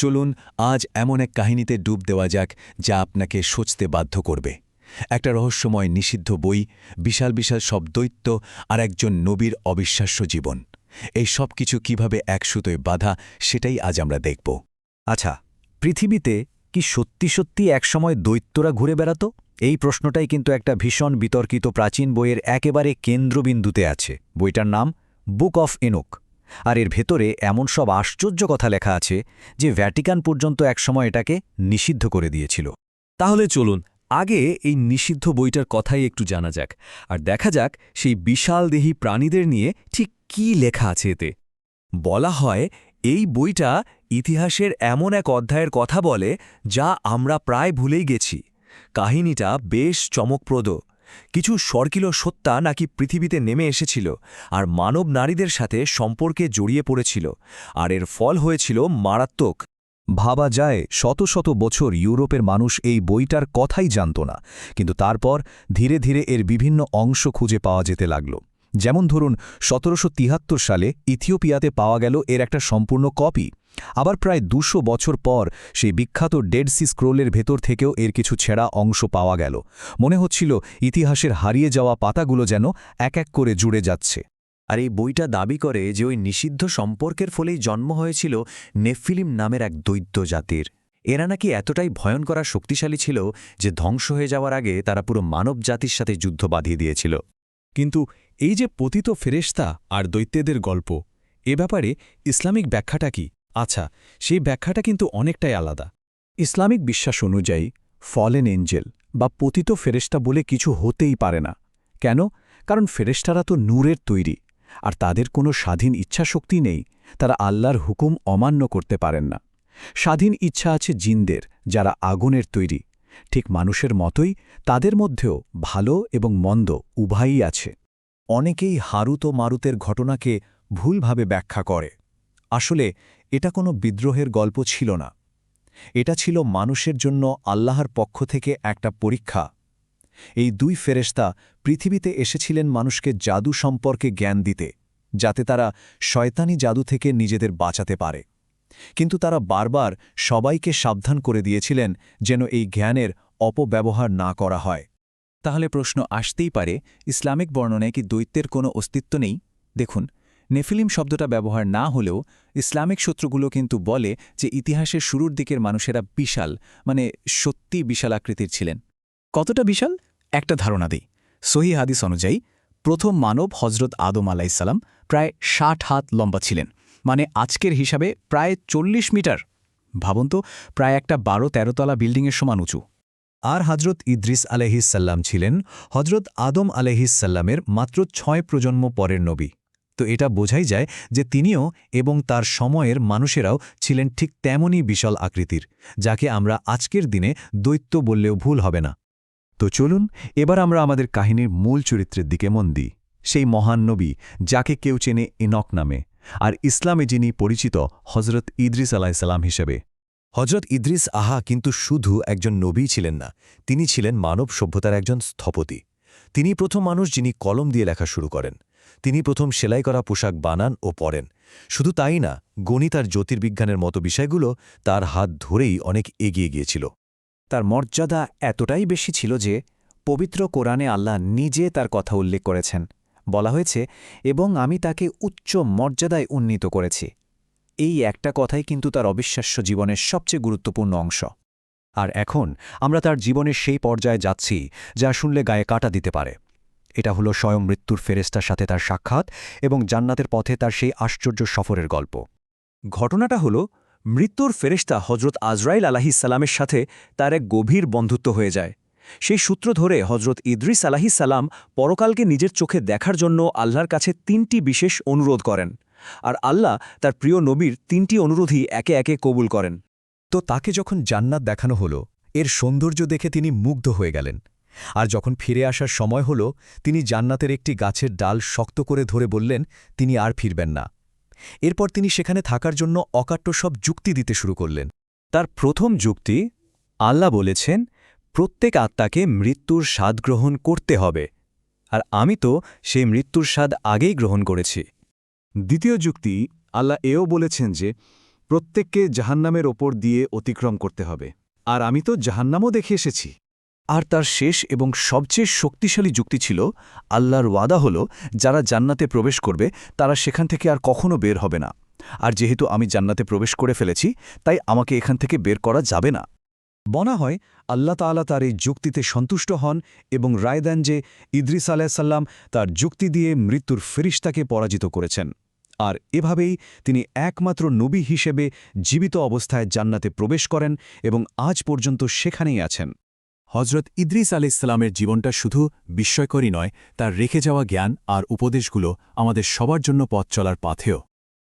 চলুন আজ এমন এক কাহিনীতে ডুব দেওয়া যাক যা আপনাকে সোচতে বাধ্য করবে। একটা রহস্যময় নিষিদ্ধ বই, বিশাল বিশাল সব দৈত্য আর একজন নবীর অবিশ্বাস্য জীবন। এই সব কিছু কীভাবে এক সুতোয় বাঁধা, সেটাই আজ আমরা দেখব। আচ্ছা, পৃথিবীতে কি সত্যি সত্যি একসময় দৈত্যরা ঘুরে বেড়াতো? এই প্রশ্নটাই কিন্তু একটা ভীষণ বিতর্কিত প্রাচীন বইয়ের একেবারে কেন্দ্রবিন্দুতে আছে। বইটার নাম বুক অফ এনোক। আর এর ভেতরে এমন সব আশ্চর্য কথা লেখা আছে যে ভ্যাটিকান পর্যন্ত একসময় এটাকে নিষিদ্ধ করে দিয়েছিল। তাহলে চলুন আগে এই নিষিদ্ধ বইটার কথাই একটু জানা যাক, আর দেখা যাক সেই বিশালদেহী প্রাণীদের নিয়ে ঠিক কী লেখা আছে এতে। বলা হয় এই বইটা ইতিহাসের এমন এক অধ্যায়ের কথা বলে যা আমরা প্রায় ভুলেই গেছি। কাহিনীটা বেশ চমকপ্রদ। কিছু স্বর্গীয় সত্তা নাকি পৃথিবীতে নেমে এসেছিল আর মানব নারীদের সাথে সম্পর্কে জড়িয়ে পড়েছিল, আর এর ফল হয়েছিল মারাত্মক। ভাবা যায় শত শত বছর ইউরোপের মানুষ এই বইটার কথাই জানত না, কিন্তু তারপর ধীরে ধীরে এর বিভিন্ন অংশ খুঁজে পাওয়া যেতে লাগল। যেমন ধরুন ১৭৭৩ সালে ইথিওপিয়াতে পাওয়া গেল এর একটা সম্পূর্ণ কপি। আবার প্রায় ২০০ বছর পর সেই বিখ্যাত ডেড সি স্ক্রোলের ভেতর থেকেও এর কিছু ছেঁড়া অংশ পাওয়া গেল। মনে হচ্ছিল ইতিহাসের হারিয়ে যাওয়া পাতাগুলো যেন এক এক করে জুড়ে যাচ্ছে। আর এই বইটা দাবি করে যে ওই নিষিদ্ধ সম্পর্কের ফলেই জন্ম হয়েছিল নেফিলিম নামের এক দৈত্য জাতির। এরা নাকি এতটাই ভয়ঙ্কর আর শক্তিশালী ছিল যে ধ্বংস হয়ে যাওয়ার আগে তারা পুরো মানব জাতির সাথে যুদ্ধ বাঁধিয়ে দিয়েছিল। কিন্তু এই যে পতিত ফেরেশতা আর দৈত্যদের গল্প, এ ব্যাপারে ইসলামিক ব্যাখ্যাটা কি? আচ্ছা, সেই ব্যাখ্যাটা কিন্তু অনেকটাই আলাদা। ইসলামিক বিশ্বাস অনুযায়ী ফলেন এঞ্জেল বা পতিত ফেরেশতা বলে কিছু হতেই পারে না। কেন? কারণ ফেরেশতারা তো নূরের তৈরি, আর তাদের কোনো স্বাধীন ইচ্ছাশক্তি নেই। তারা আল্লাহর হুকুম অমান্য করতে পারেন না। স্বাধীন ইচ্ছা আছে জিনদের, যারা আগুনের তৈরি। ঠিক মানুষের মতোই তাদের মধ্যেও ভালো এবং মন্দ উভয়ই আছে। অনেকেই হারুত ও মারুতের ঘটনাকে ভুলভাবে ব্যাখ্যা করে। আসলে এটা কোনো বিদ্রোহের গল্প ছিল না। এটা ছিল মানুষের জন্য আল্লাহর পক্ষ থেকে একটা পরীক্ষা। এই দুই ফেরেশতা পৃথিবীতে এসেছিলেন মানুষকে জাদু সম্পর্কে জ্ঞান দিতে, যাতে তারা শয়তানি জাদু থেকে নিজেদের বাঁচাতে পারে। কিন্তু তারা বারবার সবাইকে সাবধান করে দিয়েছিলেন যেন এই জ্ঞানের অপব্যবহার না করা হয়। তাহলে প্রশ্ন আসতেই পারে, ইসলামিক বর্ণনায় কি দৈত্যের কোনো অস্তিত্ব নেই? দেখুন, নেফিলিম শব্দটা ব্যবহার না হলেও ইসলামিক সূত্রগুলো কিন্তু বলে যে ইতিহাসের শুরুর দিকের মানুষেরা বিশাল, সত্যি বিশাল আকৃতির ছিলেন। কতটা বিশাল? একটা ধারণা দিই। সহিহ হাদিস অনুযায়ী প্রথম মানব হজরত আদম আলাইসাল্লাম প্রায় ৬০ হাত লম্বা ছিলেন, আজকের হিসাবে প্রায় ৪০ মিটার। ভাবুন তো, প্রায় একটা ১২-১৩ তলা বিল্ডিংয়ের সমান উঁচু। আর হজরত ইদ্রিস আলাইহিসসাল্লাম ছিলেন হজরত আদম আলাইহিসসাল্লামের মাত্র ৬ প্রজন্ম পরের নবী। তো এটা বোঝাই যায় যে তিনিও এবং তার সময়ের মানুষেরাও ছিলেন ঠিক তেমনই বিশাল আকৃতির, যাকে আমরা আজকের দিনে দৈত্য বললেও ভুল হবে না। তো চলুন এবার আমরা আমাদের কাহিনীর মূল চরিত্রের দিকে মন দিই। সেই মহান নবী যাকে কেউ চেনে এনক নামে, আর ইসলামে যিনি পরিচিত হজরত ইদ্রিস আলাইসাল্লাম হিসেবে। হজরত ইদ্রিস কিন্তু শুধু একজন নবী ছিলেন না, তিনি ছিলেন মানব সভ্যতার একজন স্থপতি। তিনি প্রথম মানুষ যিনি কলম দিয়ে লেখা শুরু করেন। তিনি প্রথম সেলাই করা পোশাক বানান ও পরেন। শুধু তাই না, গণিত আর জ্যোতির্বিজ্ঞানের মতো বিষয়গুলো তার হাত ধরেই অনেক এগিয়ে গিয়েছিল। তার মর্যাদা এতটাই বেশি ছিল যে পবিত্র কোরআনে আল্লাহ নিজে তার কথা উল্লেখ করেছেন। বলা হয়েছে, এবং আমি তাকে উচ্চ মর্যাদায় উন্নীত করেছি। এই একটা কথাই কিন্তু তার অবিশ্বাস্য জীবনের সবচেয়ে গুরুত্বপূর্ণ অংশ। আর এখন আমরা তার জীবনের সেই পর্যায়ে যাচ্ছি যা শুনলে গায়ে কাটা দিতে পারে। এটা হলো স্বয়ং মৃত্যুর ফেরেশতার সাথে তার সাক্ষাৎ এবং জান্নাতের পথে তার সেই আশ্চর্য সফরের গল্প। ঘটনাটা হলো, মৃত্যুর ফেরেশতা হজরত আজরাইল আলাহিসাল্লামের সাথে তার এক গভীর বন্ধুত্ব হয়ে যায়। সেই সূত্র ধরে হজরত ইদ্রিস আলাহিসাল্লাম পরকালকে নিজের চোখে দেখার জন্য আল্লাহর কাছে ৩টি বিশেষ অনুরোধ করেন, আর আল্লাহ তার প্রিয় নবীর ৩টি অনুরোধই একে একে কবুল করেন। তো তাকে যখন জান্নাত দেখানো হলো, এর সৌন্দর্য দেখে তিনি মুগ্ধ হয়ে গেলেন। আর যখন ফিরে আসার সময় হল, তিনি জান্নাতের একটি গাছের ডাল শক্ত করে ধরে বললেন তিনি আর ফিরবেন না। এরপর তিনি সেখানে থাকার জন্য অকাট্য সব যুক্তি দিতে শুরু করলেন। তার প্রথম যুক্তি, আল্লাহ বলেছেন প্রত্যেক আত্মাকে মৃত্যুর স্বাদ গ্রহণ করতে হবে, আর আমি তো সেই মৃত্যুর স্বাদ আগেই গ্রহণ করেছি। দ্বিতীয় যুক্তি, আল্লাহ এও বলেছেন যে প্রত্যেককে জাহান্নামের ওপর দিয়ে অতিক্রম করতে হবে। আর আমি তো জাহান্নামও দেখে এসেছি। আর তার শেষ এবং সবচেয়ে শক্তিশালী যুক্তি ছিল আল্লাহর ওয়াদা হল যারা জান্নাতে প্রবেশ করবে তারা সেখান থেকে আর কখনো বের হবে না। আর যেহেতু আমি জান্নাতে প্রবেশ করে ফেলেছি তাই আমাকে এখান থেকে বের করা যাবে না। বলা হয় আল্লাহ তাআলা তার এই যুক্তিতে সন্তুষ্ট হন এবং রায় দেন যে ইদ্রিস আলাইহিসসালাম তার যুক্তি দিয়ে মৃত্যুর ফেরিস্তাকে পরাজিত করেছেন। আর এভাবেই তিনি একমাত্র নবী হিসেবে জীবিত অবস্থায় জান্নাতে প্রবেশ করেন এবং আজ পর্যন্ত সেখানেই আছেন। হজরত ইদ্রিস আলাইহিসসালামের জীবনটা শুধু বিস্ময়করই নয়, তার রেখে যাওয়া জ্ঞান আর উপদেশগুলো আমাদের সবার জন্য পথ চলার পাথেয়।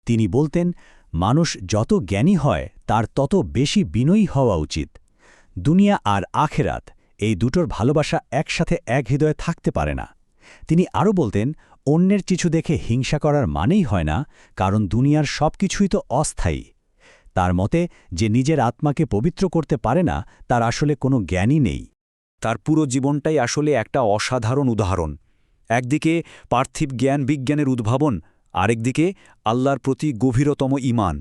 তিনি বলতেন, মানুষ যত জ্ঞানী হয় তার তত বেশি বিনয়ী হওয়া উচিত। দুনিয়া আর আখেরাত এই দুটোর ভালোবাসা একসাথে এক হৃদয়ে থাকতে পারে না। তিনি আরও বলতেন, অন্যের কিছু দেখে হিংসা করার মানেই হয় না, কারণ দুনিয়ার সব কিছুই তো অস্থায়ী। তার মতে যে নিজের আত্মাকে পবিত্র করতে পারে না তার আসলে কোনো জ্ঞানই নেই। তার পুরো জীবনটাই আসলে একটা অসাধারণ উদাহরণ। একদিকে পার্থিব জ্ঞান বিজ্ঞানের উদ্ভাবন, আরেকদিকে আল্লাহর প্রতি গভীরতম ঈমান।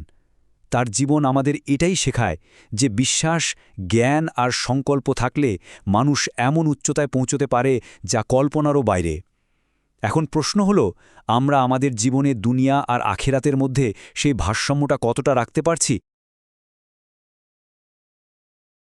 তার জীবন আমাদের এটাই শেখায় যে বিশ্বাস, জ্ঞান আর সংকল্প থাকলে মানুষ এমন উচ্চতায় পৌঁছতে পারে যা কল্পনারও বাইরে। এখন প্রশ্ন হল, আমরা আমাদের জীবনে দুনিয়া আর আখেরাতের মধ্যে সেই ভারসাম্যটা কতটা রাখতে পারছি?